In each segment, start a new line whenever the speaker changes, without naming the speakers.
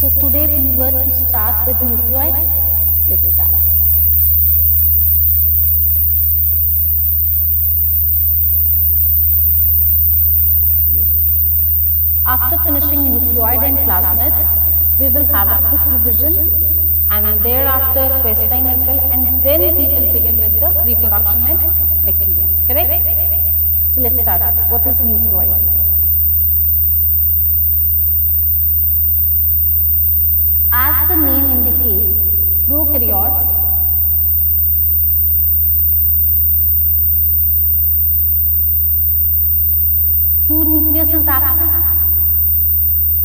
So today we were to start with nucleoid. Let's start. Yes. After finishing nucleoid and plasmids, we will have a quick revision and thereafter quest time as well, and then we will begin with the reproduction in bacteria. Correct? So let's start. What is nucleoid? As the name indicates, prokaryotes true nucleus is absent.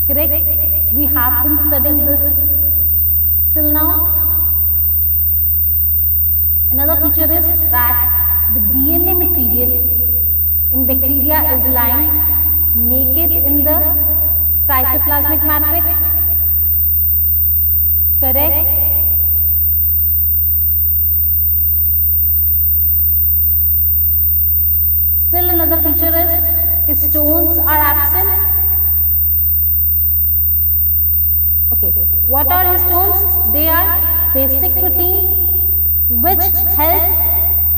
Correct? We have been studying this till now. Another feature is that the DNA material in bacteria is lying naked in the cytoplasmic matrix. Correct? Still another feature is histones are absent. Okay, what are histones? They are basic proteins which help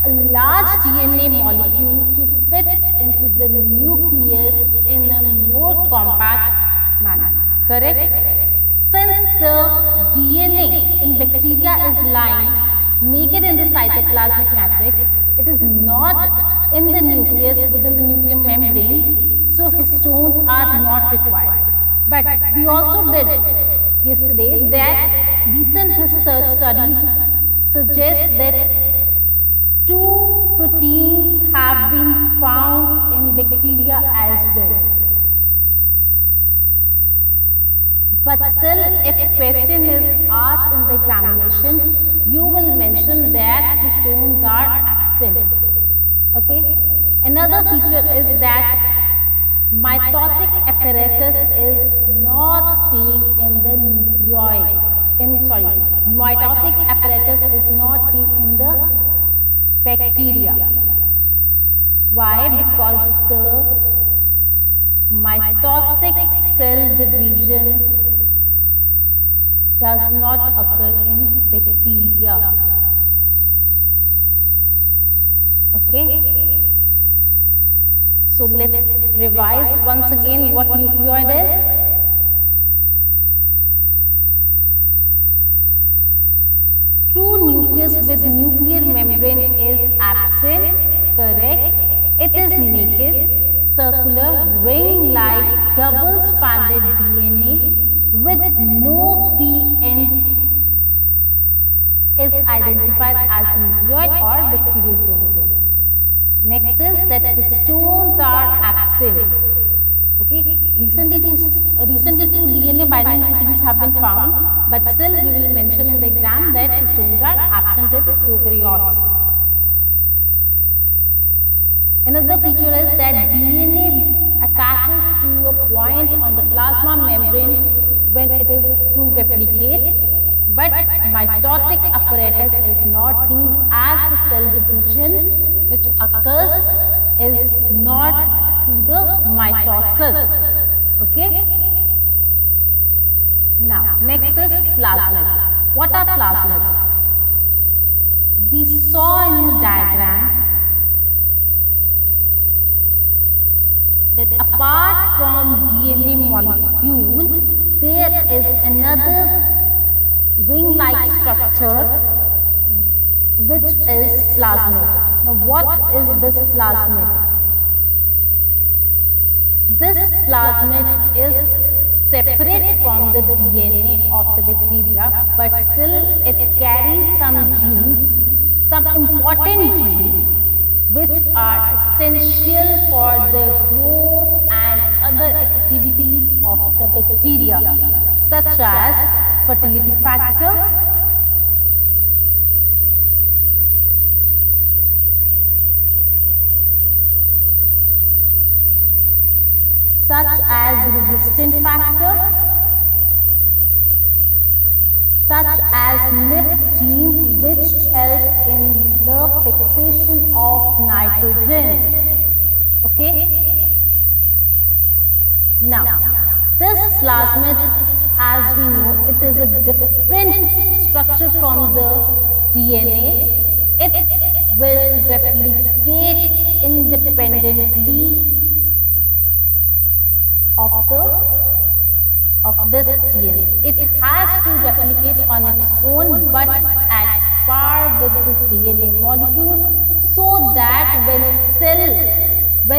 a large DNA molecule to fit into the nucleus in a more compact manner. Correct? Since the DNA in bacteria is lying naked in the cytoplasmic matrix, it is not in the nucleus within the nuclear membrane, so histones are not required. But we also did yesterday that recent research studies suggest that two proteins have been found in bacteria as well. But still, if a question is asked in the examination, you will mention that histones are absent. Okay? Another feature is that mitotic apparatus is not seen in the nucleoid. Mitotic apparatus is not seen in the bacteria. Why? Because the mitotic cell division does not occur in bacteria. Okay? So let's revise once again what nucleoid is. True nucleus with nuclear membrane is absent. Correct? It is naked, circular, ring-like, double-stranded DNA with no free ends is identified as nucleoid or bacterial chromosome. Next is that histones are absent. Okay, recently two DNA binding proteins have been found, but still we will mention in the exam that histones are absent in prokaryotes. Another feature is that DNA attaches to a point on the plasma membrane when it is to replicate, but mitotic apparatus is not seen as the cell division which occurs is not through the mitosis. Okay? Now, next is plasmids. What are plasmids? We saw in the diagram that apart from DNA molecule, there is another ring-like structure which is plasmid. Now what is this plasmid? This plasmid is separate from the DNA of the bacteria, but still it carries some genes, some important genes which are essential for the growth and other activities of the bacteria, such as fertility factor, such as resistant factor, such as NIF genes which help in the fixation of nitrogen. Okay? Now, this plasmid as we know, it is a different structure from the DNA. It will replicate independently of this DNA. It has to replicate on its own, but at par with this DNA molecule, so that when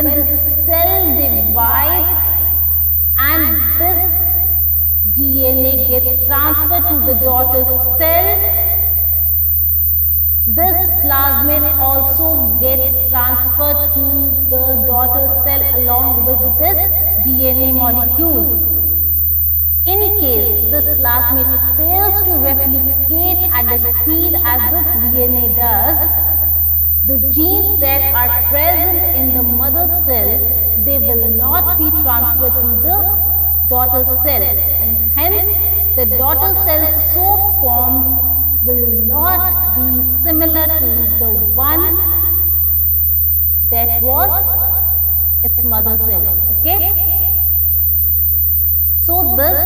the cell divides and this DNA gets transferred to the daughter cell, this plasmid also gets transferred to the daughter cell along with this DNA molecule. In case this plasmid fails to replicate at the speed as this DNA does, the genes that are present in the mother cell, they will not be transferred to the daughter cell, and hence the daughter cell so formed will not be similar to the one that was its mother cell. Okay? So this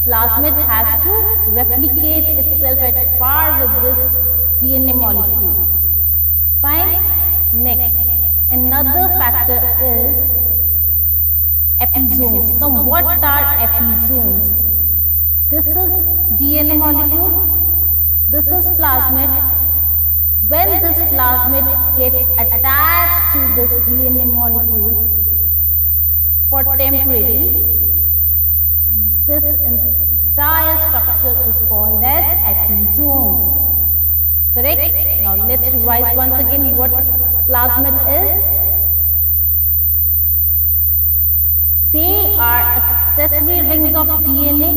plasmid has to replicate itself at par with this DNA molecule. Fine? Next, another factor is episomes. Now what are episomes? This is DNA molecule. This is plasmid. When this plasmid gets attached to this DNA molecule for temporary, this entire structure is called as episomes. Correct? Now let's revise once again what plasmid is. They are accessory rings of DNA.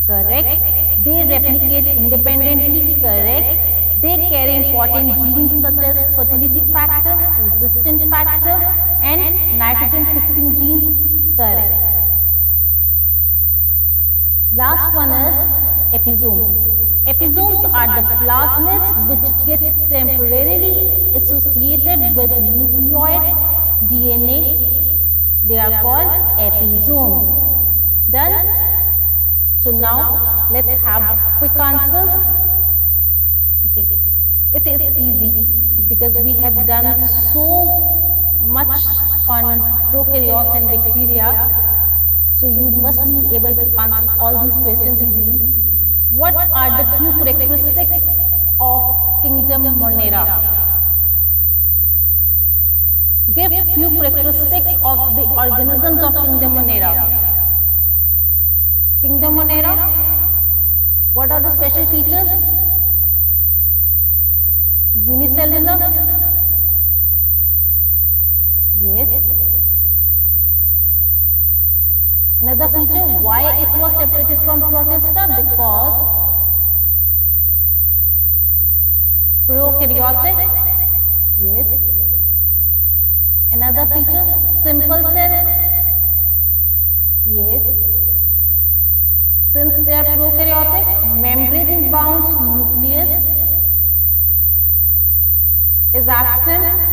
Correct? They replicate independently. Correct? They carry important genes such as fertility factor, resistant factor, and nitrogen fixing genes. Correct. Last one is episomes. Episomes are the plasmids which get temporarily associated with nucleoid DNA. They are called episomes. Done? So now let's have quick answers. Okay. It is easy because we have done so much on prokaryotes and bacteria. So you must be able to answer all these questions easily. What are the few characteristics of kingdom Monera? Give few characteristics of the organisms of kingdom Monera. Kingdom Monera, what are the special features? Unicellular? Yes. Another feature, why it was separated from Protista? Because prokaryotic. Yes. Another feature, simple cells. Yes. Since they are prokaryotic, membrane bound nucleus is absent.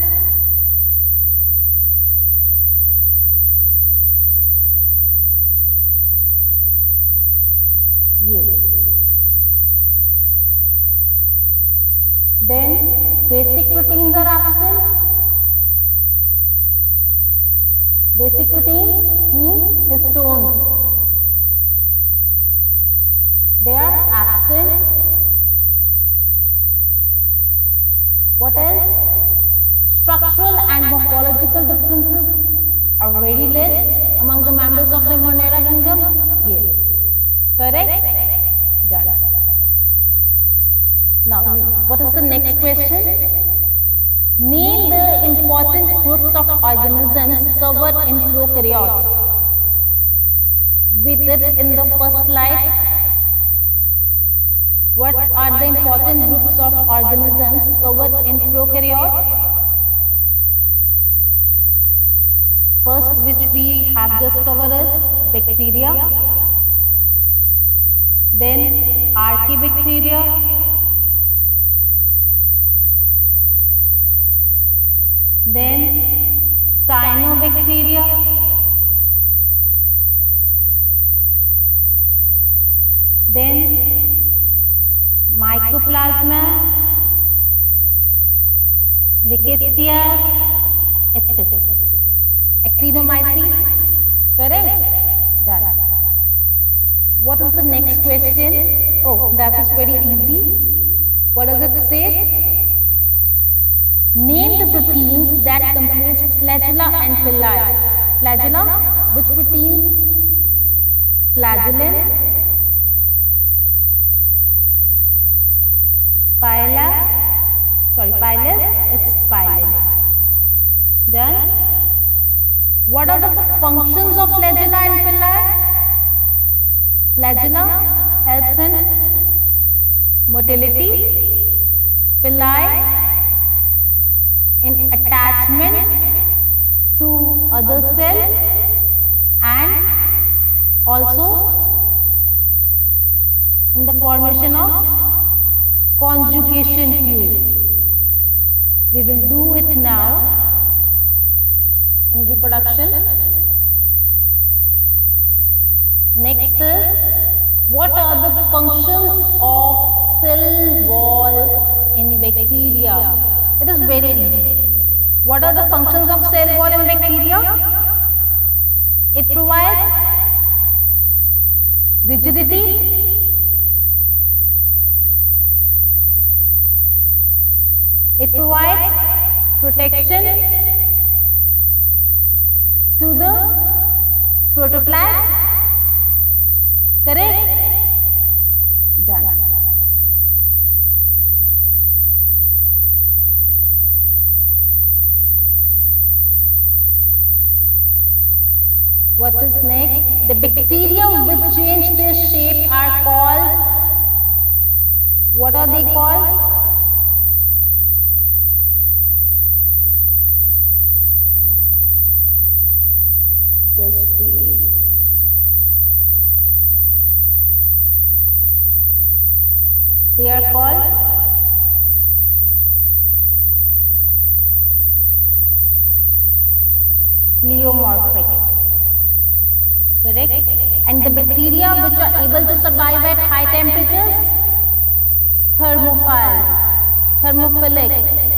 Yes. Then basic proteins are absent. Basic protein means histones. They are absent. What else? Structural and morphological differences are very less among the members of the Monera kingdom. Yes. Correct? Done. Now, what is the next question? Name the important groups of organisms covered in prokaryotes. We did in the first slide. What are the important groups of organisms covered in prokaryotes? First, which we have just covered is bacteria, then archaebacteria, then cyanobacteria, then Mycoplasma, Rickettsia, etc. Actinomyces, correct? Done. What is the next question? Oh, that is very easy. What does it say? Name the proteins that compose flagella and villi. Flagella, which protein? Flagellin. Pilus, it's pilin. Done. What are the functions of flagella and villi? Flagella helps in motility, villi in attachment to other cell, and also in the formation of conjugation tube. We will do it now in reproduction. Next is, what are the functions of cell wall in bacteria? It is very easy. What are the functions of cell wall in bacteria? It provides rigidity, it provides protection to the protoplasm. Correct? Done. What is next? The bacteria which change their shape are called, what are they called? Just wait. They are called pleomorphic. Correct? And the bacteria which are able to survive at high temperatures, thermophiles, thermophilic.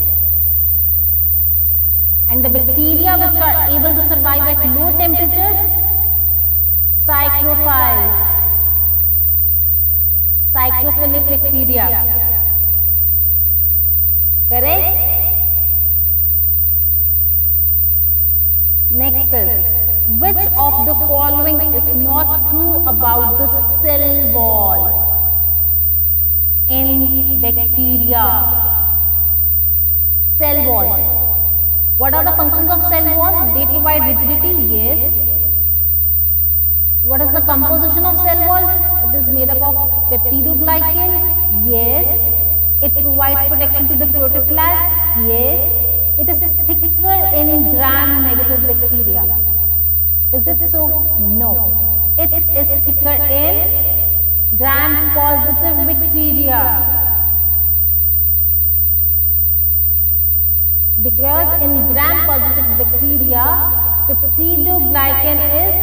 And the bacteria which are able to survive at low temperatures, psychrophiles, psychrophilic bacteria. Correct? Next is, which of the following is not true about the cell wall in bacteria? Cell wall. What are the functions of cell wall? They provide rigidity, yes. What is the composition of cell wall? It is made up of peptidoglycan, yes. It provides protection to the protoplasm, yes. It is thicker in gram-negative bacteria. Is it so? No. It is thicker in gram-positive bacteria. Because in gram-positive bacteria, peptidoglycan is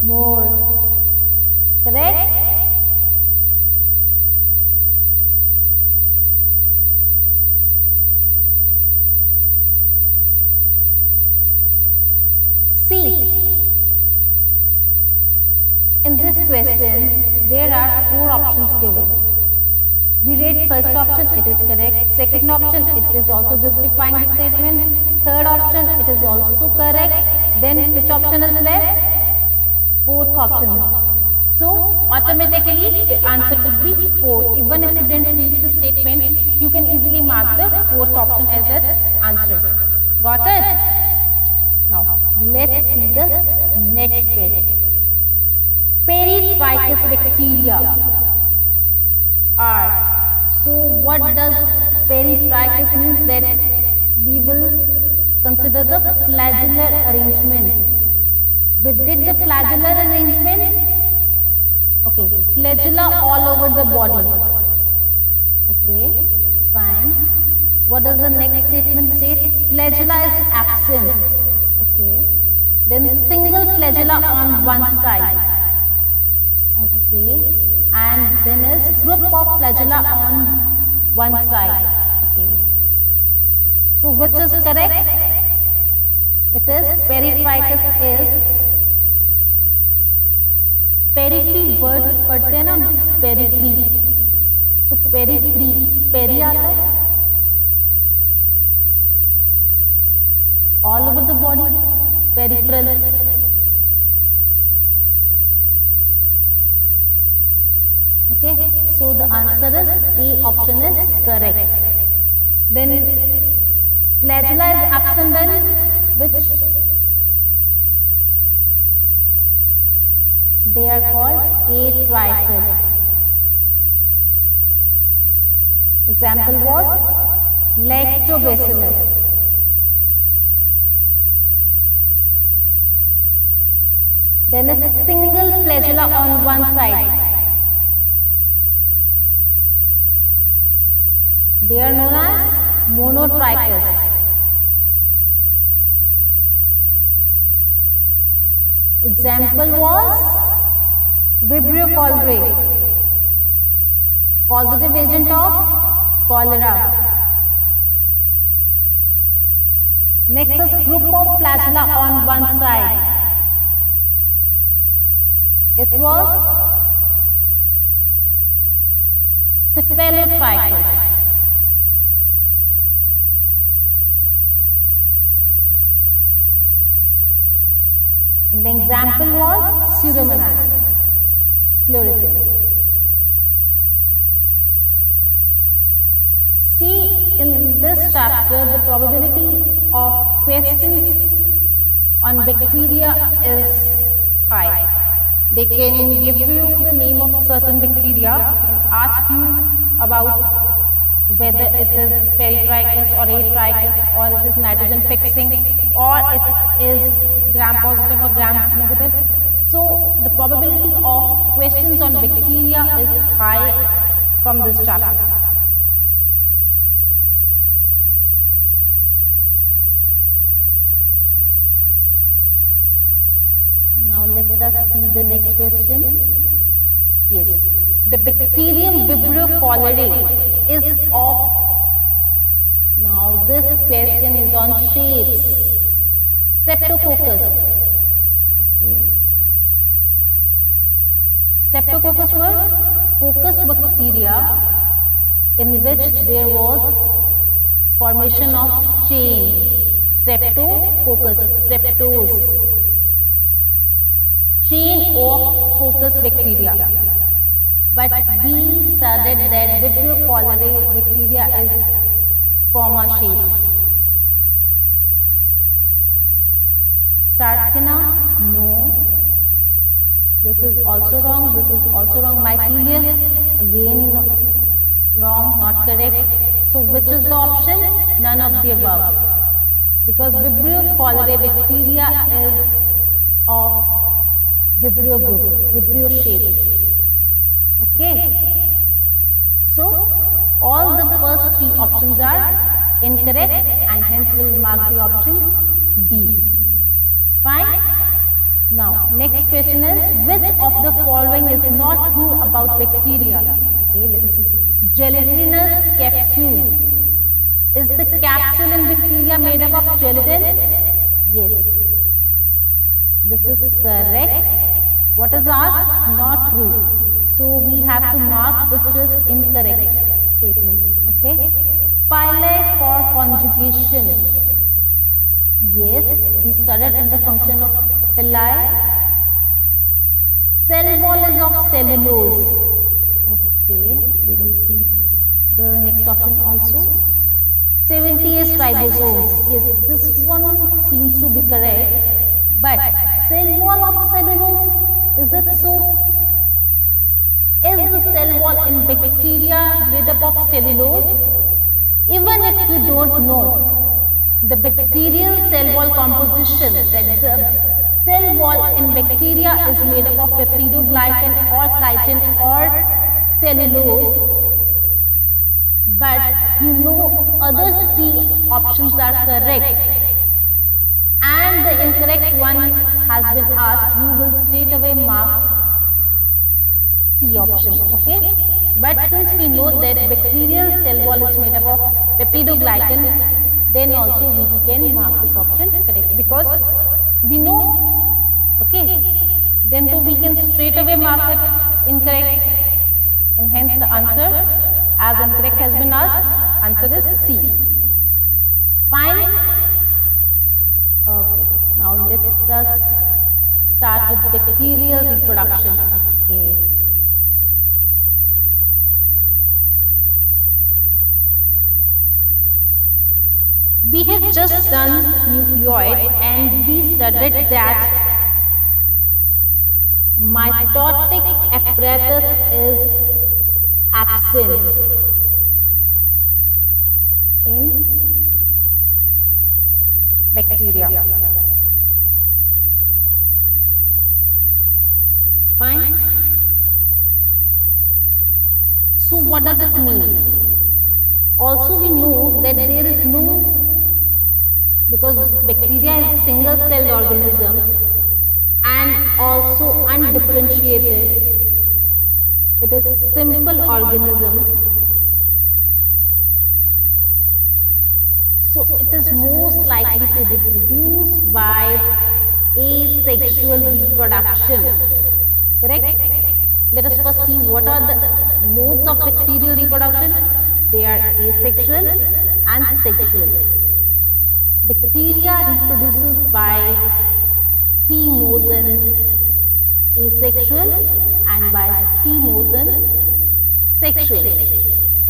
more. Correct? See, in this question, there are 4 options given. We read first option, it is correct. Second option, it is also justifying the statement. Third option, it is also correct. Then which option is left? Fourth option. So automatically the answer would be 4. Even if you didn't read the statement, you can easily mark the fourth option as its answer. Got it? Now let's see the next question. Peritrichous bacteria are. So what does peritrichous means? That we will consider the flagellar arrangement. We did the flagellar arrangement. Okay, flagella all over the body. Okay, fine. What does the next statement say? Flagella is absent. Okay, then single flagella on one side. Okay. And then is group of flagella on one side. Okay. So which is correct? It is peritrachus is periphery word पढ़ते हैं ना periphery. So periphery peri आता है all over the body peripheral. Okay, so the answer is A option is correct. Then flagella is absent then which they are called atrichus. Example was lactobacillus. Then a single flagella on one side. They are known as monotrichus. Example was Vibrio cholerae, causative agent of cholera. Next is group of flagella on one side. It was cephalotrichus. And the example was Pseudomonas fluorescens. See, in this chapter, the probability of questions on bacteria is high. They can give you the name of certain bacteria and ask you about whether it is peritrichus or atrichus or it is nitrogen fixing or it is gram positive or gram negative. So the probability of questions on bacteria is high from this chapter. Now let us see the next question. Yes, the bacterium Vibrio cholerae is of. Now this question is on shapes. Streptococcus. Okay. Streptococcus were coccus bacteria in which there was formation of chain. Streptococcus, streptose. Chain of coccus bacteria. But we studied that Vibrio cholerae bacteria is comma shaped. Sarcina, no. This is also wrong. This is also wrong. Mycelial, again wrong, not correct. So which is the option? None of the above. Because Vibrio cholerae bacteria is of Vibrio group, Vibrio shaped. Okay. So all the first three options are incorrect and hence we'll mark the option B. Fine. Now next question is which of the following is not true about bacteria? Okay, let us see. Gelatinous capsule. Is the capsule in bacteria made up of gelatin? Yes. This is correct. What is asked? Not true. So we have to mark which is incorrect statement. Okay. Pili for conjugation. Yes, we studied in the function of pili. Cell wall is of cellulose. Okay, we will see the next option also. 70 is ribosomes. Yes, this one seems to be correct. But cell wall of cellulose, is it so? Is the cell wall in bacteria made up of cellulose? Even if you don't know the bacterial cell wall composition, that the cell wall in bacteria is made up of peptidoglycan or chitin or cellulose, but you know other three options are correct and the incorrect one has been asked, you will straight away mark C option, okay? But since we know that bacterial cell wall is made up of peptidoglycan, then also we can mark this option correct because we know, okay? Then so we can straight away mark it incorrect, and hence the answer as incorrect has been asked, answer is C. Fine. Okay, now let us start with bacterial reproduction. Okay. We have just done nucleoid and we studied that mitotic apparatus is absent in bacteria. Fine. So what does it mean? Also we know that there is no, because bacteria is a single celled organism and also undifferentiated, it is a simple organism. So it is most likely to reproduce by asexual reproduction. Correct? Let us first see what are the modes of bacterial reproduction. They are asexual and sexual. Bacteria reproduces by 3 modes in asexual and by 3 modes in sexual.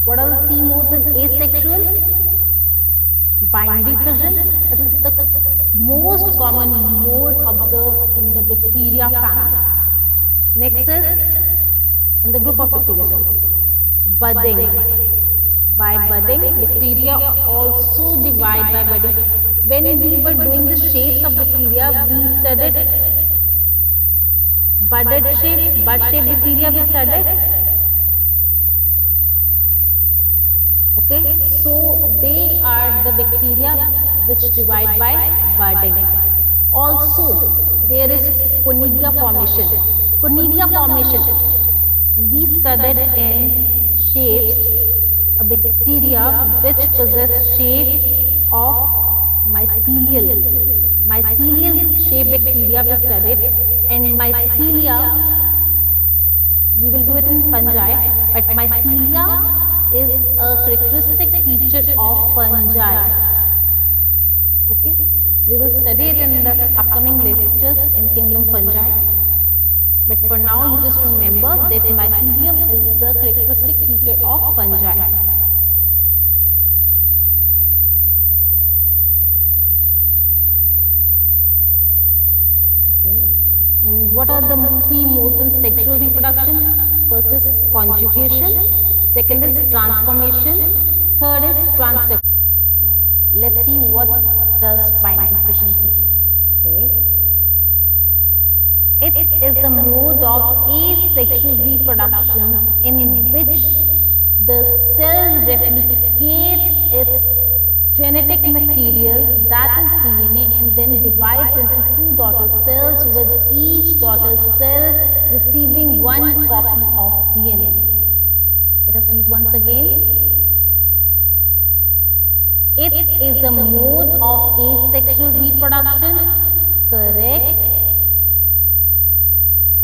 What are the 3 modes in asexual? Binary fission, that is the most common mode observed in the bacteria family. Next is in the group of bacteria, budding. By budding, bacteria also divide by budding. When we were doing the shapes of bacteria, we studied budded shape, bud shaped bacteria we studied. Okay, so they are the bacteria which divide by budding. Also, there is conidia formation. Conidia formation, we studied in shapes a bacteria which possess shape of mycelial. Mycelial shape bacteria we studied, and mycelia, we will do it in fungi, but mycelia is a characteristic feature of fungi. Okay, we will study it in the upcoming lectures in Kingdom Fungi. But for now, you just remember that mycelium is the characteristic feature of fungi. Okay, and what are the 3 modes in sexual reproduction? First is conjugation. Second is transformation. Third is transduction. Now, let's see what does binding fission say. Okay. It is a mode of asexual reproduction in which the cell replicates its genetic material, that is DNA, and then divides into 2 daughter cells, with each daughter cell receiving 1 copy of DNA. Let us read once again. It is a mode of asexual reproduction, correct,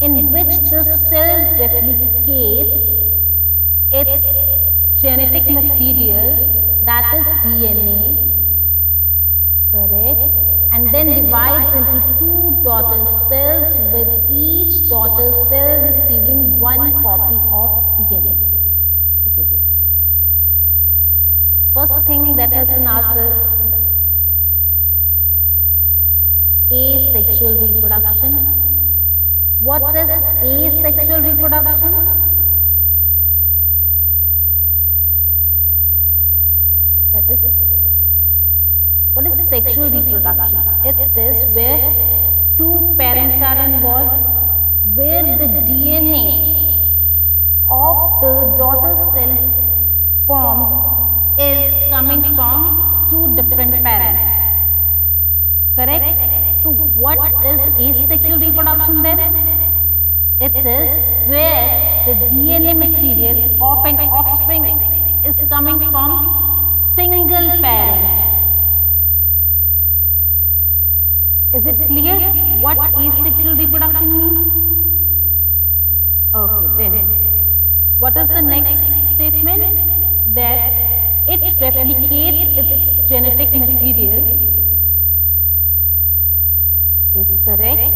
in which the cell replicates its genetic material, that is DNA, correct, and then divides into 2 daughter cells, with each daughter cell receiving 1 copy of DNA. Okay. First thing that has been asked is asexual reproduction. What is asexual reproduction? That is, what is sexual reproduction? It is where 2 parents are involved, where the DNA of the daughter cell formed is coming from 2 different parents. Correct? So what is asexual reproduction then? It is where the DNA material of an offspring is coming from single parent. Is it clear what asexual reproduction means? Okay, then what is the next statement? That it replicates its genetic material is correct,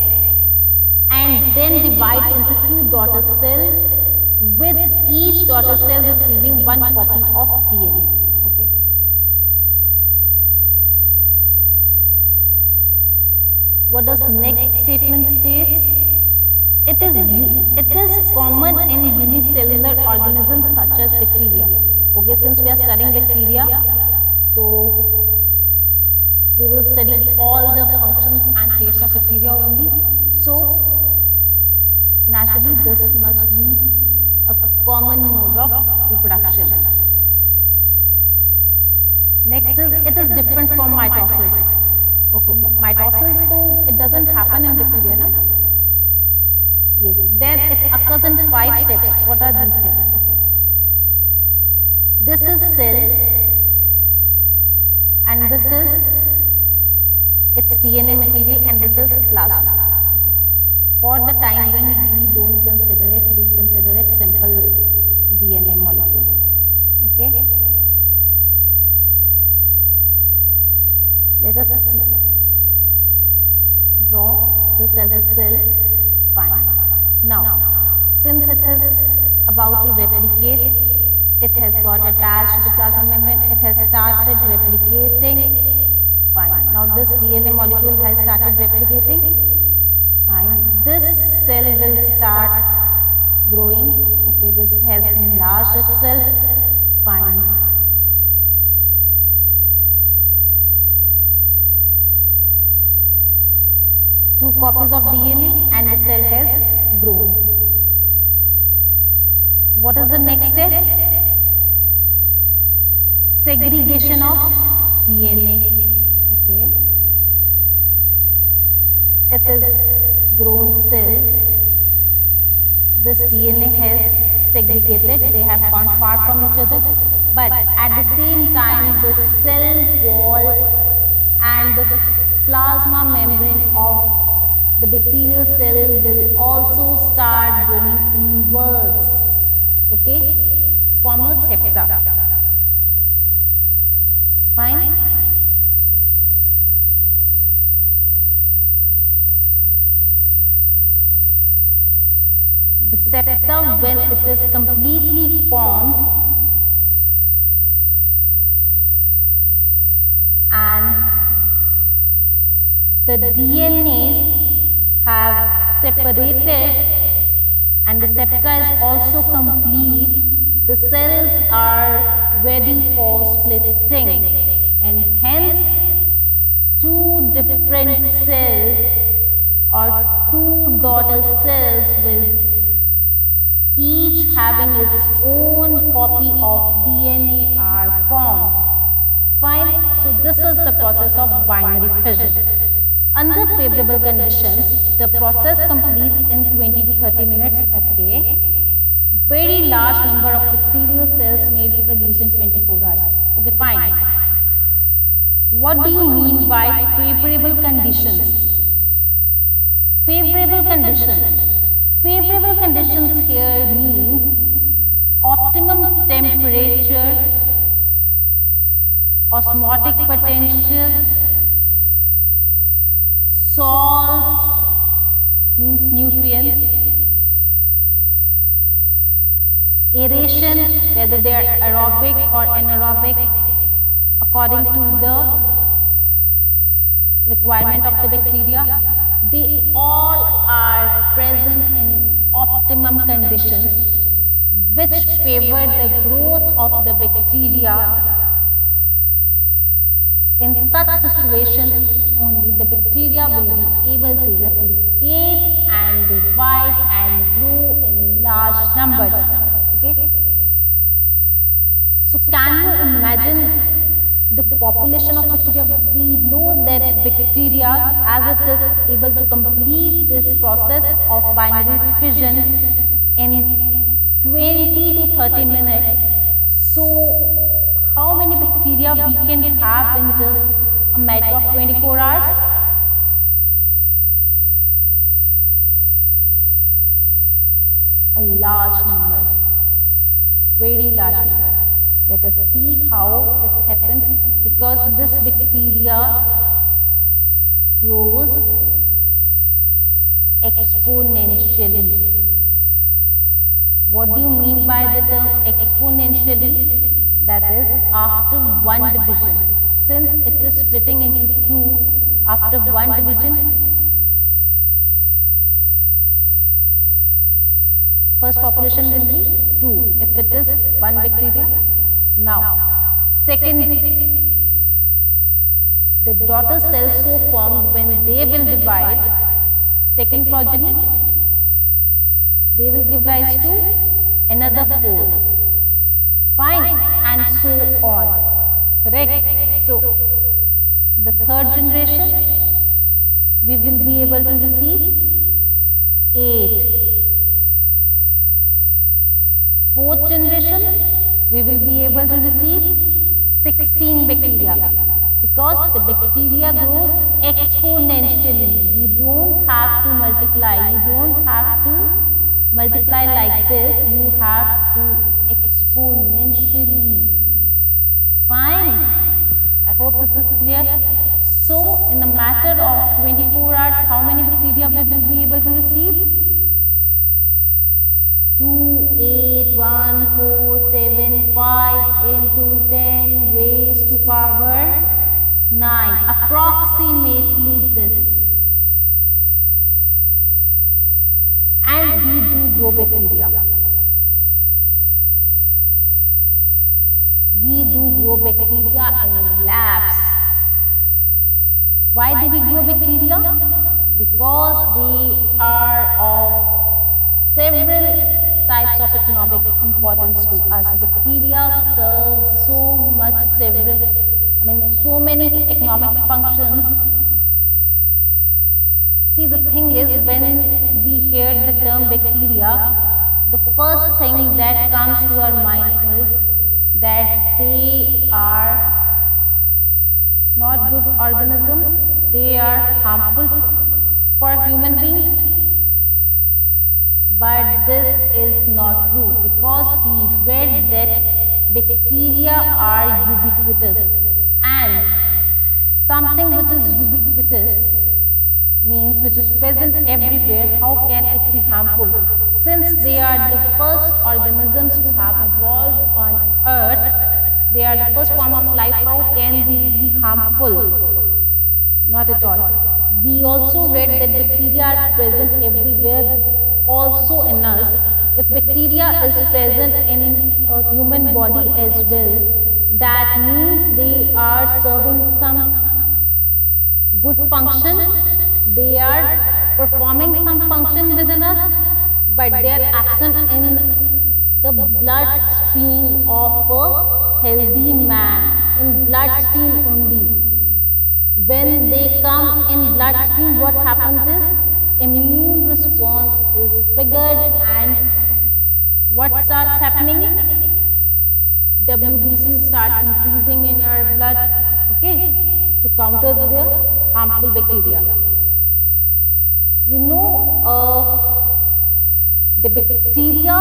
and then divides into two daughter cells, with each daughter cell receiving one copy of DNA. Okay. What does the next statement state? It is common in unicellular organisms such as bacteria. Okay, since we are studying bacteria, so we will study all the functions and traits of bacteria only. So naturally this must be a common mode of reproduction. Next is, it is different from mitosis. Okay, mitosis, so it doesn't happen in bacteria, no? Yes, then it occurs in 5 steps. What are these steps? Okay. This is cell, and this is its DNA material, and this is plasma. Okay. For the time being, we don't consider it, we consider it simple DNA molecule. Okay. Let us see. Draw this as a cell. Fine. Now, since it is about to replicate, it has got attached to the plasma membrane, it has started replicating. Fine. Now this DNA molecule has started replicating. Fine. This cell will start growing. Okay, this has enlarged itself. Fine. Two copies of DNA and the cell has grown. What is the next step? Segregation of DNA. Okay. It is grown cell. This DNA has segregated. They have gone far from each other. But at the same time, the cell wall and the plasma membrane of the bacterial cell will also start going inwards, okay, to form a septa. Fine. The septa, when it is completely formed and the DNAs have separated and the septa is also complete, the cells are ready for splitting, and hence two different cells or two daughter cells will each having its own copy of DNA are formed. Fine. So this is the process of binary fission. Under favorable conditions, the process completes in 20 to 30 minutes. Okay. Very large number of bacterial cells may be produced in 24 hours. Okay, fine. What do you mean by favorable conditions? Favorable conditions. Favorable conditions here means optimum temperature, osmotic potential, salts means nutrients, aeration, whether they are aerobic or anaerobic according to the requirement of the bacteria, they all are present in optimum conditions which favor the growth of the bacteria. In such situations, only the bacteria will be able to replicate and divide and grow in large numbers. Okay? So, can you imagine the population of bacteria? We know that bacteria, as it is able to complete this process of binary fission in 20 to 30 minutes. So how many bacteria we can have in just a matter of 24 hours? A large number, very large number. Let us see how it happens, because this bacteria grows exponentially. What do you mean by the term exponentially? That is, after one division. Since it is splitting into two, after one division, first population will be 2 if it is one bacteria. Now, second, the daughter cells so formed, when they will divide, second progeny, they will give rise to another 4. Fine, and so on. Correct? So, the third generation, we will be able to receive 8. Fourth generation, we will be able to receive 16 bacteria, because the bacteria grows exponentially. You don't have to multiply. You don't have to multiply like this. You have to exponentially. Fine. I hope this is clear. So, in a matter of 24 hours, how many bacteria we will be able to receive? 2, 8, 1, 4, 7, 5 into 10 raised to power 9. Approximately this. And we do grow bacteria. We do grow bacteria in labs. Why do we grow bacteria? Because they are of several types of economic importance to us. Bacteria serve so many economic functions. See, the thing is, when we hear the term bacteria, the first thing that comes to our mind is that they are not good organisms, they are harmful for human beings. But this is not true, because we read that bacteria are ubiquitous, and something which is ubiquitous means which is present everywhere. How can it be harmful? Since they are the first organisms to have evolved on earth, they are the first form of life, how can they be harmful? Not at all. We also read that bacteria are present everywhere, also in us. If bacteria is present in a human body as well, that means they are serving some good function, they are performing some function within us, but they are absent in the blood stream of a healthy man, in blood stream only. When they come in blood stream, what happens is immune response is triggered, and what starts happening? WBCs start increasing in our blood, okay, to counter the harmful bacteria. You know, the bacteria,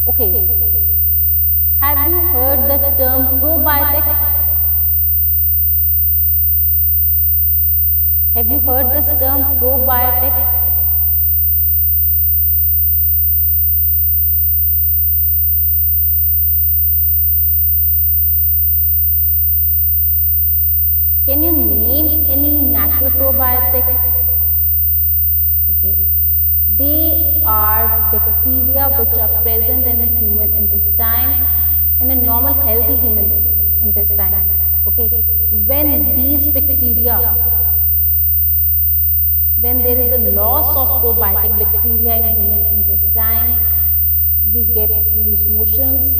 okay, have you heard the term probiotics? Have you heard this term probiotics? Can you name any natural probiotic? Okay. They are bacteria which are present in the human intestine, in a normal healthy human intestine. Okay. When these bacteria, when there is a loss of probiotic bacteria in human intestine, we get loose motions,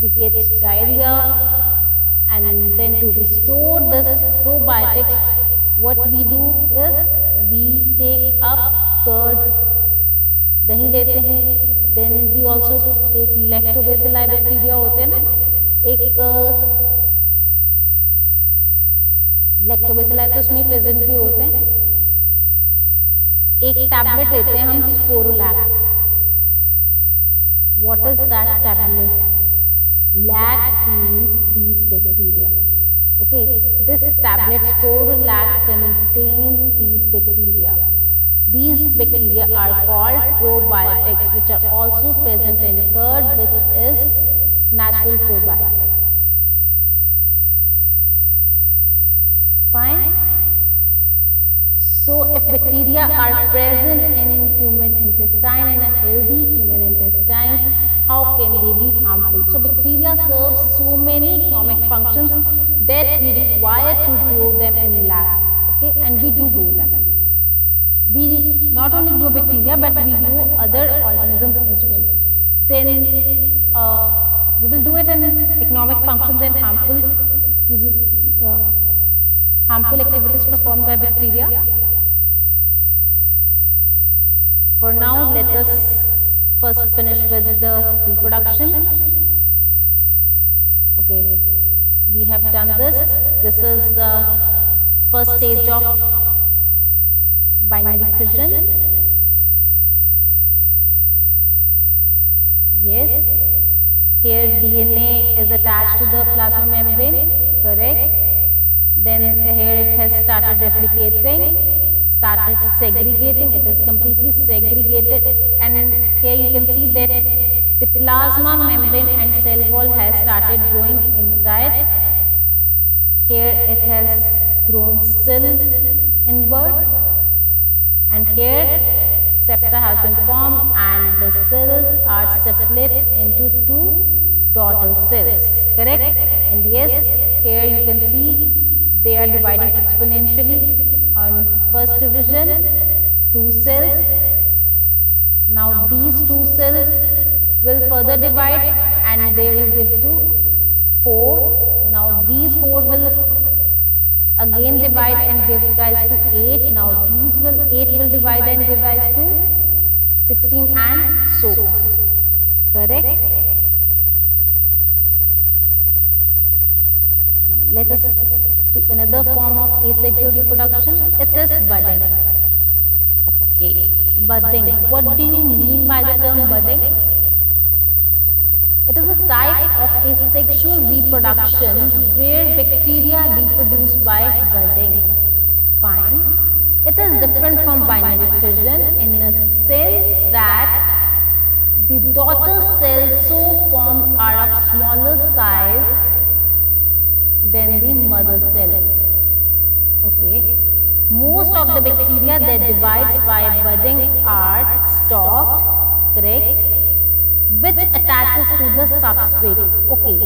we get diarrhea, and then to restore this probiotics, what we do is we take up curd, दही लेते हैं, then we also take lactobacilli bacteria होते हैं ना, एक lactobacilli तो उसमें present भी होते हैं। एक टैबलेट लेते हैं हम Sporolac. What is that tablet? Lac means these bacteria. Okay, this tablet sporolac contains these bacteria. These bacteria are called probiotics, which are also present in curd, which is natural probiotic. Fine. So if bacteria are present in human intestine, in a healthy human intestine, how can they be harmful? So bacteria serve so many economic functions that we require to grow them in lab. Okay, and we do grow them. We not only grow bacteria, but we grow other organisms as well. Then we will do it in economic functions and harmful uses, harmful activities performed by bacteria. For now, let us first finish with the reproduction. Okay, we have done this. This is the first stage of binary fission. Yes, here DNA is attached to the plasma membrane, correct? Then here it has started replicating, started segregating. It is completely segregated, and here you can see that the plasma membrane and cell wall has started growing inside. Here it has grown still inward, and here septa has been formed, and the cells are split into two daughter cells, correct? And yes, here you can see they are dividing exponentially. On first division, 2 cells. Now these 2 cells will further divide and they will give to 4. Now these 4 will again divide and give rise to 8. Now these 8 will divide and give rise to 16 and so on. Correct? Now let us do another form of asexual reproduction. It is budding. Okay, budding. What do you mean by the term budding? It is a type of asexual reproduction where bacteria reproduce by budding. Fine. It is different from binary fission in the sense that the daughter cells so formed are of smaller size than the mother cell. Okay. Most of the bacteria that divides by budding are stalked, correct, which attaches to the substrate. Okay.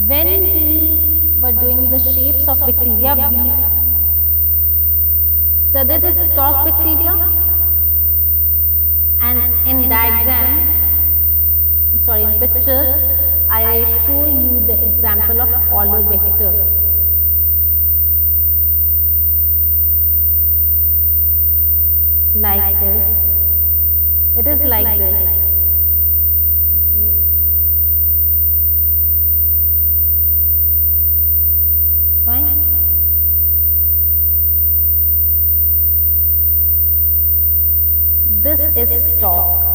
When we were doing the shapes of bacteria, we studied the stalk bacteria, and in pictures, I show you the example of Olobacter. Like this. It is like this. Okay. Fine. This is stalk.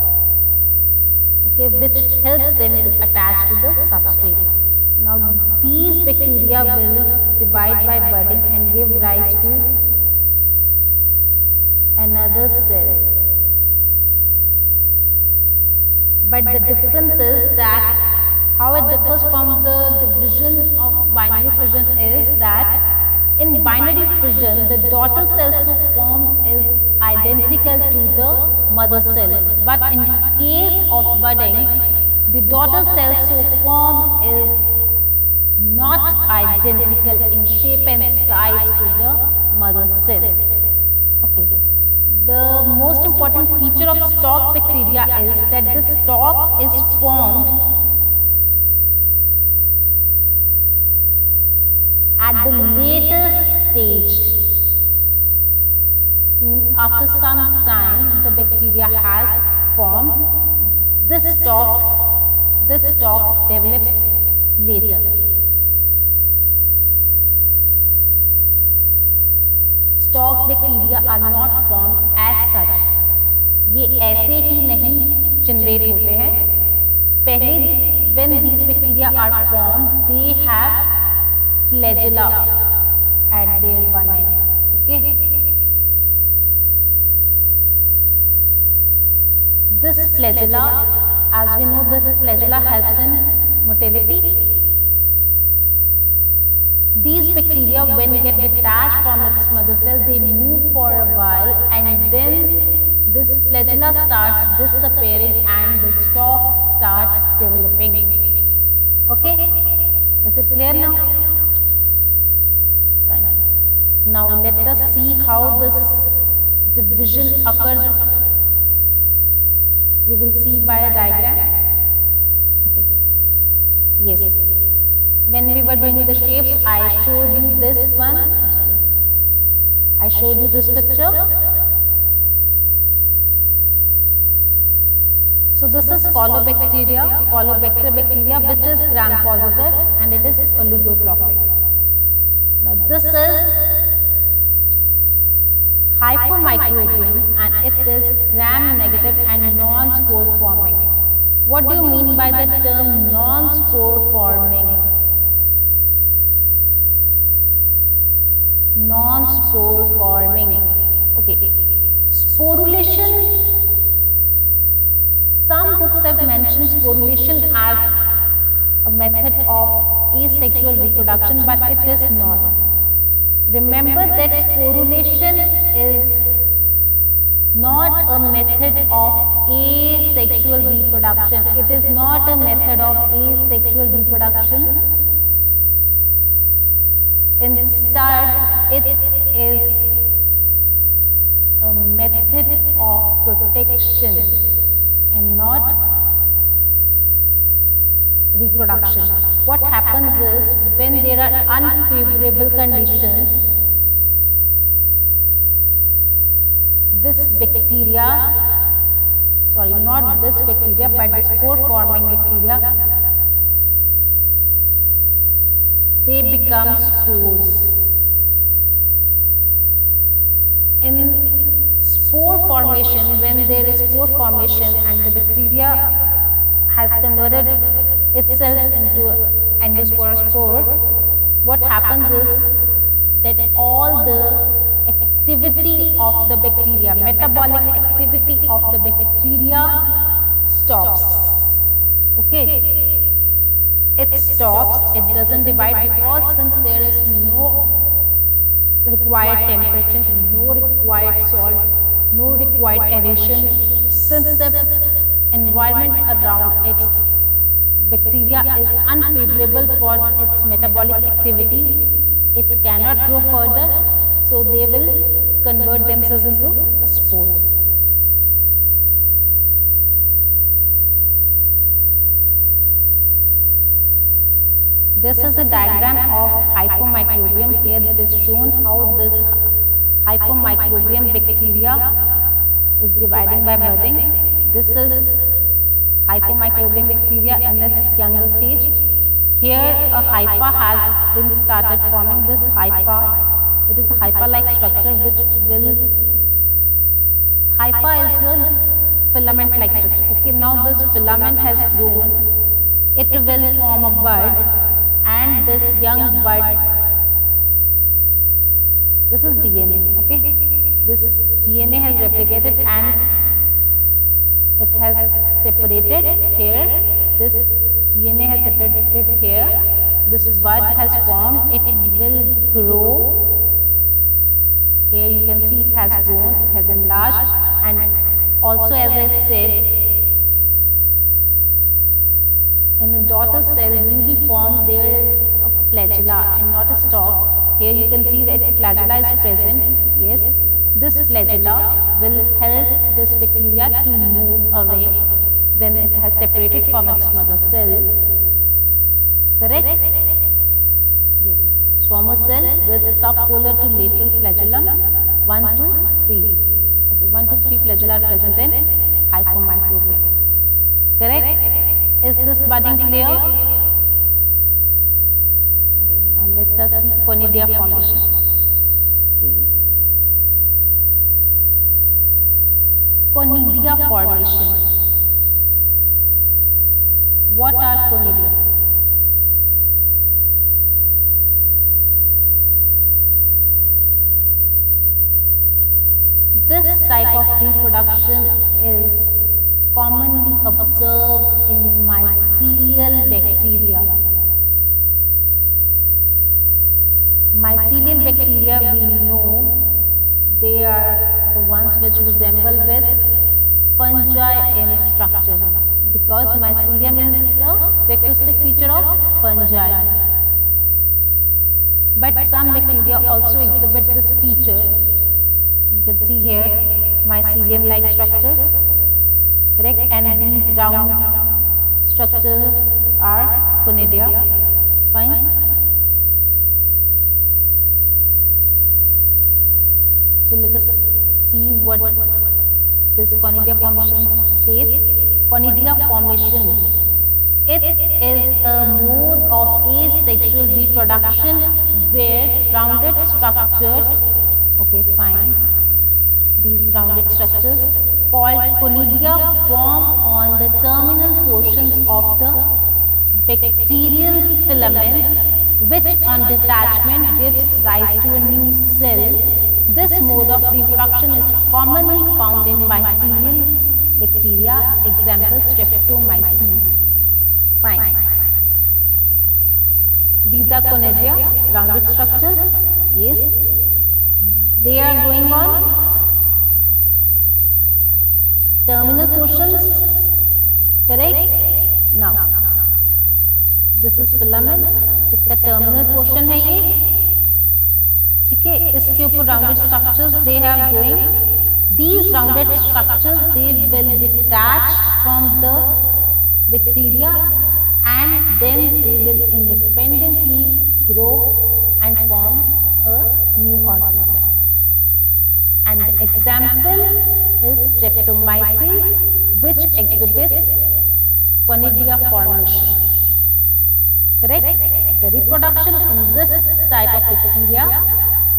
Okay, which helps them to attach to the substrate. Now these bacteria will divide by budding and give rise to another cell. But the difference is that how it differs from the division of binary fission is that in binary fission the daughter cell so formed is identical to the mother cell, but in case of budding the daughter cell so formed is not identical in shape and size to the mother cell. Okay. The most important feature of stalk bacteria is that the stalk is formed at the later stage. Means after some time the bacteria has formed, this stalk develops later. Stalk bacteria are not formed as such. ये ऐसे ही नहीं generate होते हैं. पहले when these bacteria are formed, they have flagella at their one end. Okay. This flagella, as we know, this flagella helps in motility. These bacteria, when get detached from its mother cell, they move for a while, and then this flagella starts disappearing and the stalk starts developing. Okay? Is it clear now? Fine. Now let us see how this division occurs. We will see by a diagram. Okay. Yes. When we were doing the shapes, I showed you this one. I showed you this picture. So this is Colobacteria, Colobacter bacteria, which is gram-positive and it is oligotrophic. Now this is Hyphomycoridium and it is gram-negative and non-spore forming. What do you mean by the term non-spore forming? Non-spore forming. Okay. Sporulation. Some books have mentioned sporulation as a method of asexual reproduction, but it is not. Remember that sporulation is not a method of asexual reproduction. It is not a method of asexual reproduction. Instead, it is a method of protection and not reproduction. What happens is when there are unfavorable conditions, this bacteria, sorry, not this bacteria, but the spore forming bacteria, they become spores. In spore formation, when there is spore formation and the bacteria has converted itself into endospore spore, what happens is that all the activity of the bacteria, metabolic activity of the bacteria stops. Okay? It stops, it doesn't divide because since there is no required temperature, no required salt, no required aeration, since the environment around it, bacteria is unfavorable for its metabolic activity, it cannot grow further, so they will convert themselves into a spore. This is a diagram of Hyphomycoridium. Here it is shown how this Hyphomycoridium bacteria is dividing by budding. This is Hyphomycoridium bacteria in its younger stage. Here a hypha has been started forming. This hypha, it is a hypha-like structure which will, hypha is a filament-like structure. Okay, now this filament has grown. It will form a bud. And this young bud, this is DNA, okay? This DNA has replicated and it has separated here. This DNA has separated here. This bud has formed. It will grow. Here you can see it has grown, it has enlarged, and also as I said, in the daughter cell newly formed, there is a flagella and not a stalk. Here you can see that flagella is present. Yes, this flagella will help this bacteria to move away when it has separated from its mother cell. Correct? Yes. Swarmer cell with subpolar to lateral flagellum 1 to 3. Okay, 1 to 3 flagella are present in hyphomicrobium. Correct? Is this budding clear? Okay, now let us see conidia formation. Okay. Conidia formation. What are conidia? This type of reproduction is commonly observed in mycelial bacteria. Mycelial bacteria, we know they are the ones which resemble with fungi in structure, because mycelium is the characteristic feature of fungi. But some bacteria also exhibit this feature. You can see here mycelium-like structures, correct? And these round structures are conidia. Fine. So let us see what this conidia formation states. Conidia formation. It is a mode of asexual reproduction where rounded structures, okay, fine. These rounded structures called conidia form on the terminal portions of the bacterial filaments, which on detachment gives rise to a new cell. This mode of reproduction is commonly found in mycelial bacteria, example Streptomyces. Fine. These are conidia, rounded structures. Yes. They are going on terminal portions, correct? Now, this is filament, इसका terminal portion है ये, ठीक है? इसके ऊपर rounded structures they are going. These rounded structures they will detach from the bacteria and then they will independently grow and form a new organism. And the example is Streptomyces, which exhibits conidia formation. Correct? The reproduction in this type of bacteria,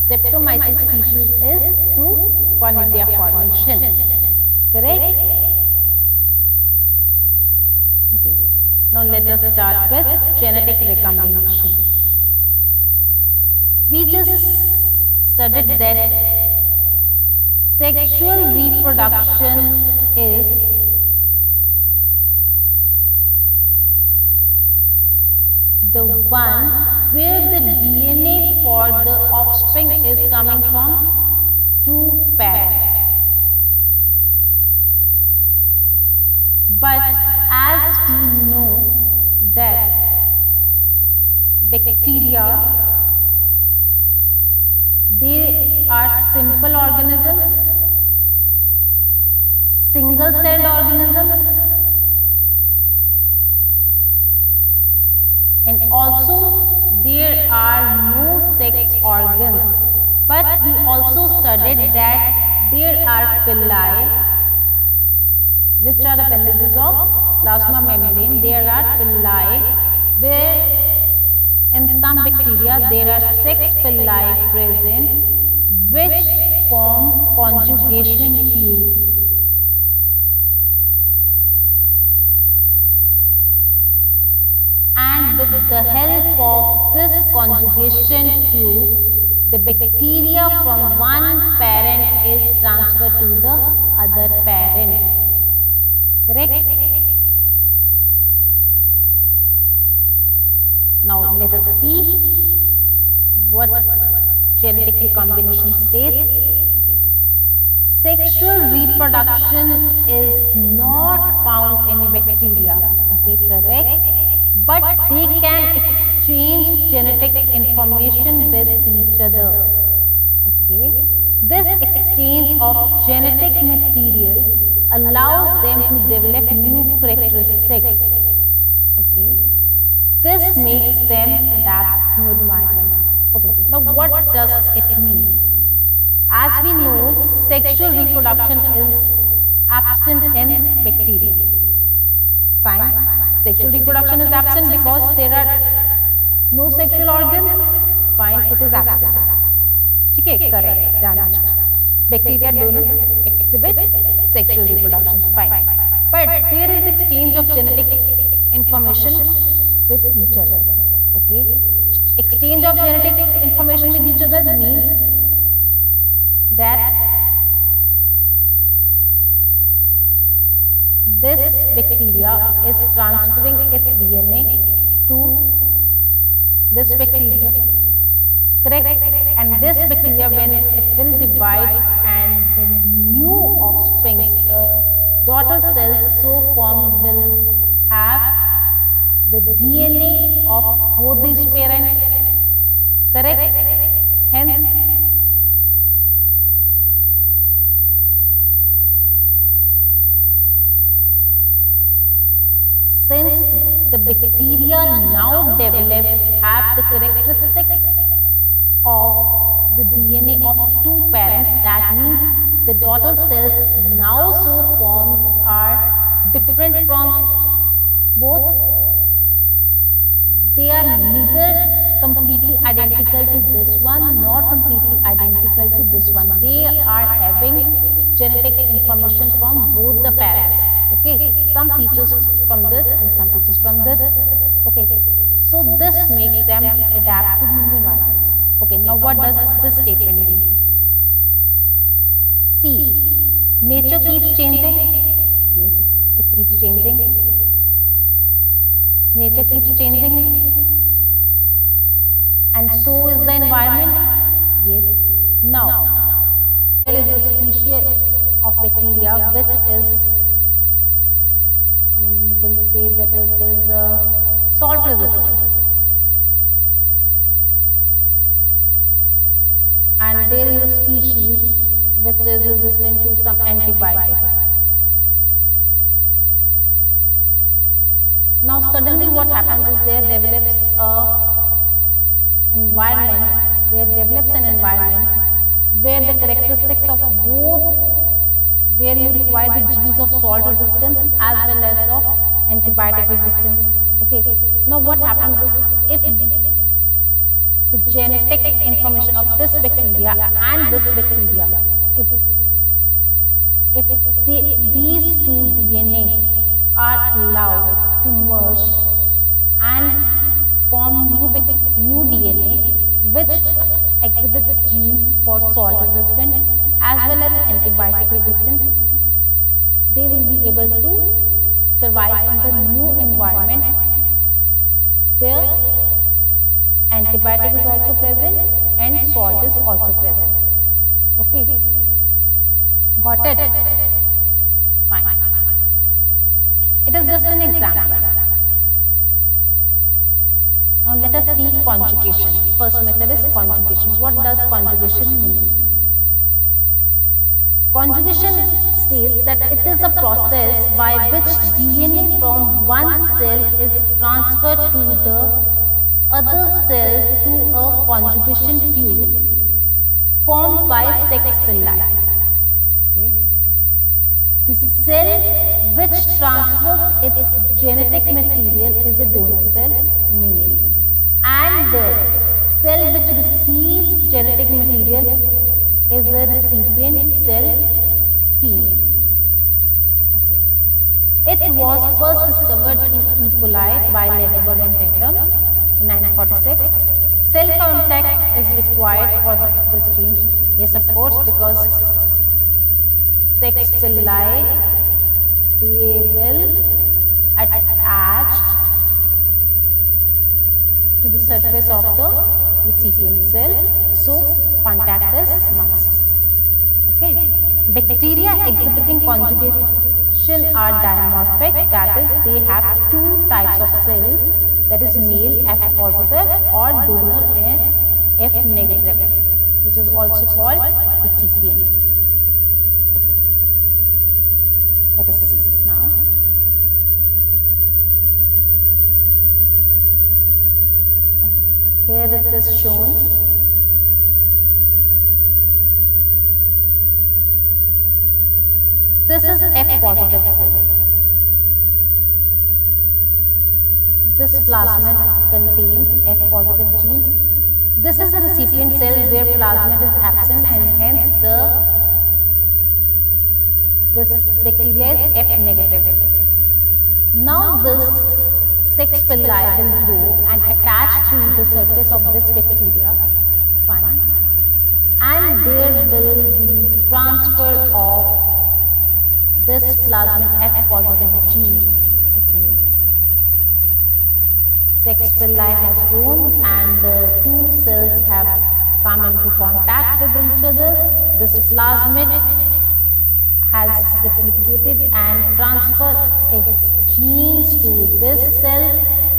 Streptomyces species, is through conidia formation. Correct? Okay. Now let us start with genetic recombination. We just studied that sexual reproduction is the one where the DNA for the offspring is coming from two parents. But as we know that bacteria, they are simple organisms, single-celled organisms, and also there are no sex organs. But we also studied that there are villi, which are appendages of plasma membrane. There are villi where in some bacteria there are sex villi present, which form conjugation tube. And with the help of this conjugation tube, the bacteria from one parent is transferred to the other parent. Correct? Now let us see what genetic recombination states. Okay. Sexual reproduction is not found in bacteria. Okay, correct? But they can exchange genetic information with each other. Okay? This exchange of genetic material allows them to develop new characteristics. Okay? This makes them adapt to environment. Okay, now what does it mean? As we know, sexual reproduction is absent in bacteria. Fine. Sexual reproduction is absent because there are no sexual organs. Fine, it is absent. Okay, correct. Done. Bacteria don't exhibit sexual reproduction. Fine. But there is exchange of genetic information with each other. Okay. Exchange of genetic information with each other means that this bacteria is transferring its DNA to this bacteria. Correct? And this bacteria, when it will divide and the new offsprings, daughter cells so formed will have the DNA of both these parents. Correct? Hence, since the bacteria now develop have the characteristics of the DNA of two parents, that means the daughter cells now so formed are different from both. They are neither completely identical to this one nor completely identical to this one. They are having genetic information from both the parents. Okay, some features from this and some features from this. Okay, so this makes them adapt to new environments. Okay, now what does this statement mean? See, nature keeps changing. Yes, it keeps changing. Nature keeps changing. And so is the environment. Yes. Now, there is a species of bacteria which is, you can say that it is salt resistant. And there is a species which is resistant to some antibiotic. Now suddenly what happens is there develops an environment where the characteristics of both, where you require the genes of salt resistance as well as of antibiotic resistance. Okay. Now what happens is, if the genetic information of this bacteria and this bacteria, if these two DNA are allowed to merge and form new DNA which exhibits genes for salt resistant as well as antibiotic resistant, they will be able to survive in the new environment where antibiotic is also present and salt is also present. Okay, got it? Fine. It is just an example. Now let us see conjugation. First method is conjugation. What does conjugation mean? Conjugation states that it is a process by which DNA from one cell is transferred to the other cell through a conjugation tube formed by sex villi. Okay. The cell which transfers its genetic material is a donor cell, male, and the cell which receives genetic material is a recipient cell, female. Okay. It was first discovered in E. coli by Lederberg and Tatum in 1946. Cell contact is required for this change. Yes, of course, because sex villi, they will attach to the surface of the recipient cell, so contact is must. Okay. Bacteria exhibiting conjugation are dimorphic, that is, they have two types of cells, that is male F positive or donor F negative, which is also called recipient. Okay. Let us see now. Here it is shown. This is F positive cell. This plasmid contains F positive genes. This is the recipient cell where plasmid is absent and hence this bacteria is F negative. Now this 6 villi will grow and attach to the surface of this bacteria. Fine. And there will be transfer of this plasmid F positive gene. Okay. 6 villi has grown and the two cells have come into contact with each other. This plasmid has replicated and transferred its genes to this cell.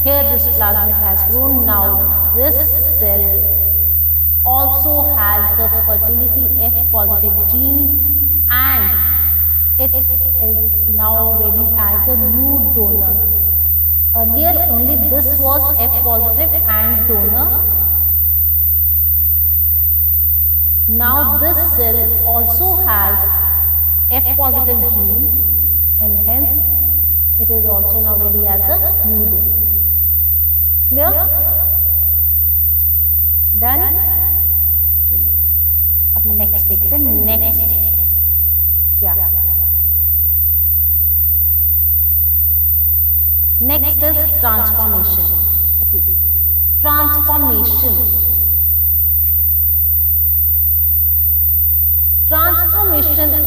Here this plasmid has grown. Now this cell also has the fertility F positive gene and it is now ready as a new donor. Earlier only this was F positive and donor. Now this cell also has F positive gene and hence it is also now ready as a new donor. Clear? Done? चलिए अब next देखते हैं next क्या next is transformation. Transformation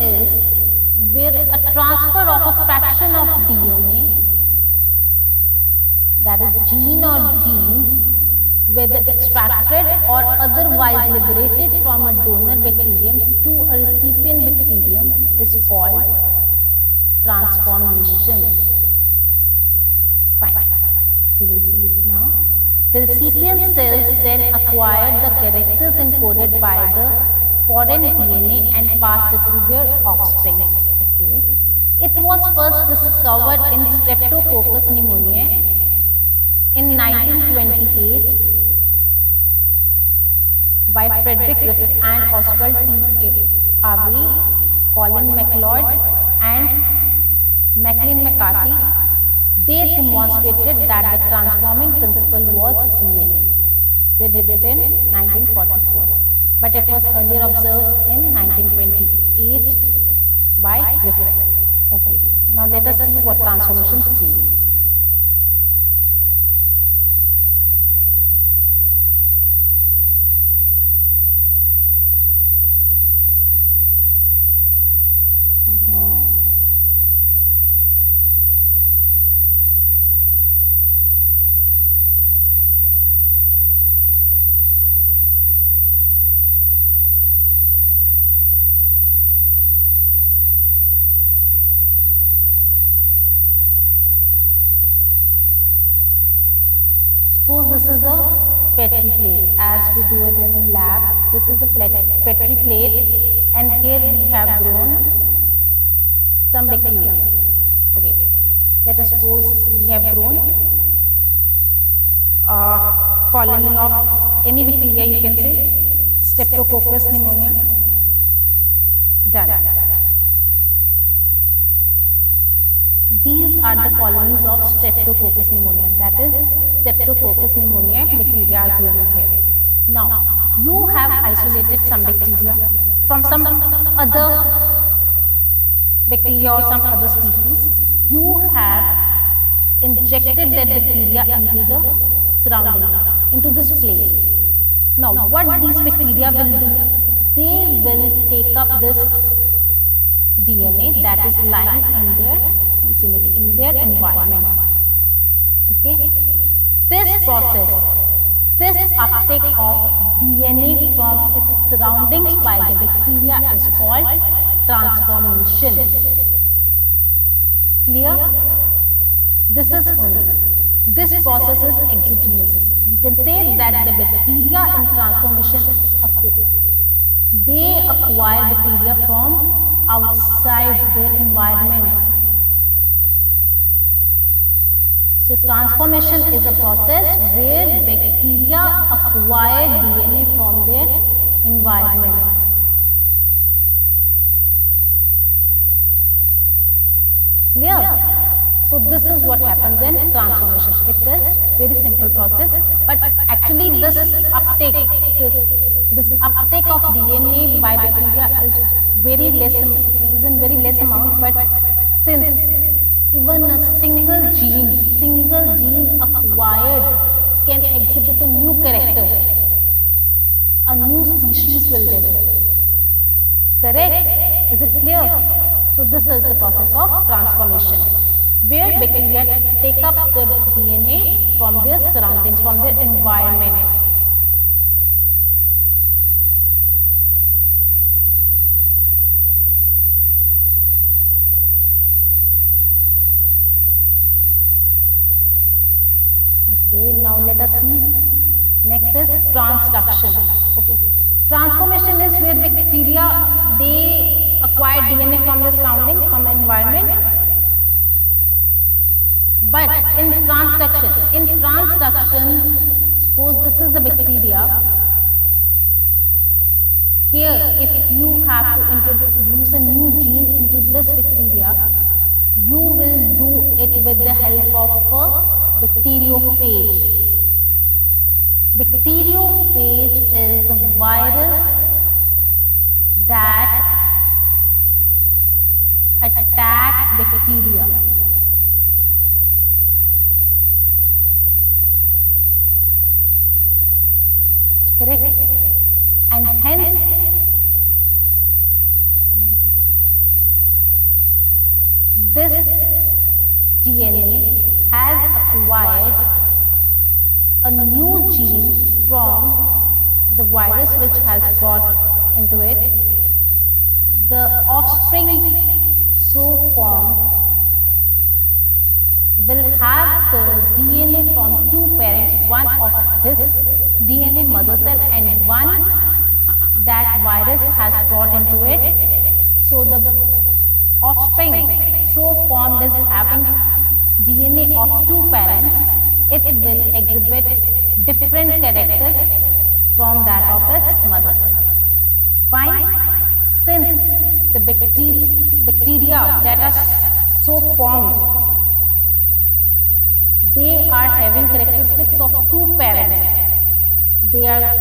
is where a transfer of a fraction of DNA, that is gene or genes, whether extracted or otherwise liberated from a donor bacterium to a recipient bacterium, is called transformation. Fine. We will see it now. The recipient cells then acquire the characters encoded by the foreign DNA and pass it to their offspring. Okay. It was first discovered in Streptococcus pneumoniae in 1928 by Frederick Griffith and Oswald T. Avery, Colin MacLeod and Maclean McCarthy. They demonstrated that the transforming principle was DNA. They did it in 1944, but it was earlier observed in 1928 by Griffith. Okay, now let us see what transformation says. Suppose this is a Petri plate as we do it in the lab. This is a Petri plate and here we have grown some bacteria. Okay, let us suppose we have grown a colony of any bacteria, you can say Streptococcus pneumoniae. Done. These are the colonies of Streptococcus pneumoniae, that is Streptococcus pneumoniae bacteria are growing here. Now, you have isolated some bacteria from some other bacteria or some other species. You have injected that bacteria into the surrounding, into this plate. Now, what these bacteria will do? They will take up this DNA that is lying in their vicinity, in their environment. Okay? This process, this uptake of DNA from its surroundings by the bacteria is called transformation. Clear? This process is exogenous. You can say that the bacteria in transformation, they acquire bacteria from outside their environment. So transformation is a process where bacteria acquire DNA from their environment. Clear? So this is what happens in transformation. It is very simple process, but actually this uptake of DNA by bacteria is very less, is in very less amount. But since even a single gene acquired can exhibit a new character, a new species will develop. Correct? Is it clear? So this is the process of transformation, where bacteria take up the DNA from their surroundings, from their environment. Okay, now let us see. Next is transduction. Okay, transformation is where bacteria, they acquire DNA from their surroundings, from the environment. But in transduction, suppose this is a bacteria. Here, if you have to introduce a new gene into this bacteria, you will do it with the help of a bacteriophage. Bacteriophage is a virus that attacks bacteria. Correct? And hence this DNA has acquired a new gene from the virus which has brought into it. The offspring so formed will have the DNA from two parents, one of this DNA mother cell and one that virus has brought into it. So the offspring so formed is having DNA of two parents. It will exhibit different characters from that of its mother cell. Fine? Since the bacteria that are so formed, they are having characteristics of two parents. They are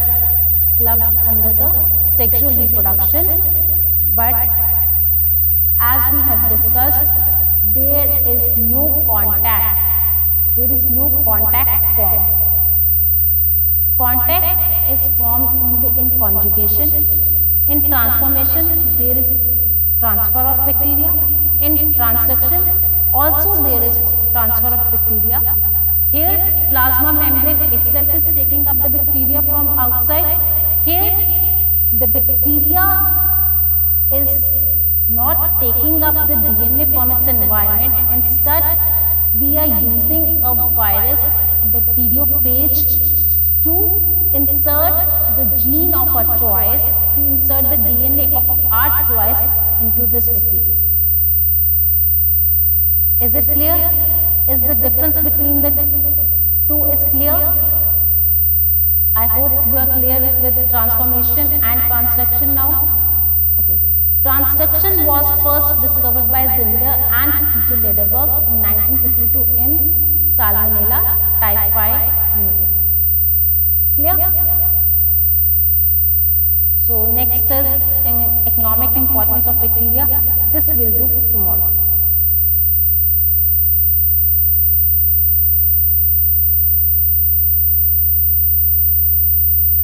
clubbed under the sexual reproduction, but as we have discussed, there is no contact. There is no contact formed. Contact is formed only in conjugation. In transformation, there is transfer of bacteria. In transduction, also there is transfer of bacteria. Here, plasma membrane itself is taking up the bacteria from outside. Here, the bacteria is not taking up the DNA from its environment. Instead, we are using a virus, bacteriophage, to insert the gene of our choice, to insert the DNA of our choice into this bacteria. Is it clear? Is the difference between the two is clear? I hope you are clear with transformation and transduction now. Okay. Transduction was first discovered by Zinder and T.J. Lederberg in 1952 in Salmonella typhi medium. Clear? So next is economic importance of bacteria. This we'll do tomorrow.